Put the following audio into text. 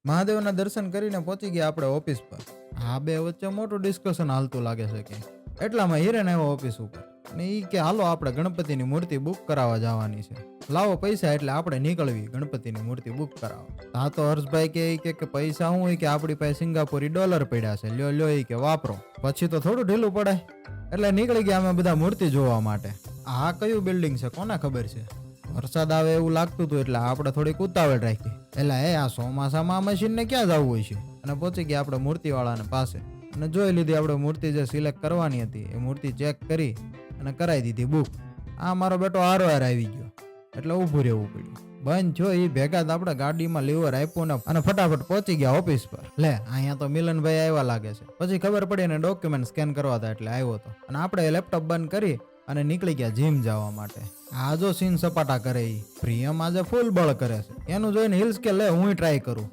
મહાદેવના દર્શન કરીને પહોંચી ગયા આપણે ઓફિસ પર. આ બે વચ્ચે મોટું ડિસ્કશન હાલતું લાગે છે કે એટલામાં હિરેન આવ્યો ઓફિસ ઉપર અને ઈ કે હાલો આપણે ગણપતિની મૂર્તિ બુક કરાવવા જવાની છે. લાવો પૈસા એટલે આપણે નીકળવી ગણપતિની મૂર્તિ બુક કરાવવા. આ તો હર્ષભાઈ કે ઈ કે પૈસા હું હોય કે આપણી પાસે સિંગાપુરી ડોલર પડ્યા છે, લ્યો લ્યો ઈ કે વાપરો, પછી તો થોડું ઢીલું પડે. એટલે નીકળી ગયા અમે બધા મૂર્તિ જોવા માટે. આ કયું બિલ્ડિંગ છે કોને ખબર છે. વરસાદ આવે એવું લાગતું હતું એટલે આપણે થોડીક ઉતાવળ રાખી. એટલે આ ચોમાસામાં આ મશીનને ક્યાં જવું હોય છે. અને પહોંચી ગયા આપણે મૂર્તિવાળાને પાસે અને જોઈ લીધી આપણે મૂર્તિ જે સિલેક્ટ કરવાની હતી એ મૂર્તિ ચેક કરી અને કરાવી દીધી બુક. આ મારો બેટો હારો આવી ગયો એટલે ઊભું રહેવું પડ્યું. બંધ છો એ ભેગા જ આપણે ગાડીમાં લીવર આપ્યું ને અને ફટાફટ પહોંચી ગયા ઓફિસ પર. લે અહીંયા તો મિલનભાઈ આવ્યા લાગે છે. પછી ખબર પડી ને ડોક્યુમેન્ટ સ્કેન કરવા હતા એટલે આવ્યો હતો. અને આપણે લેપટોપ બંધ કરી અને નીકળી ગયા જીમ જવા માટે. આ જો સીન સપાટા કરે ઈ પ્રિયમ આજે ફૂલ બળ કરે છે. એનું જોઈને હિલ્સ કે લે હું ટ્રાય કરું.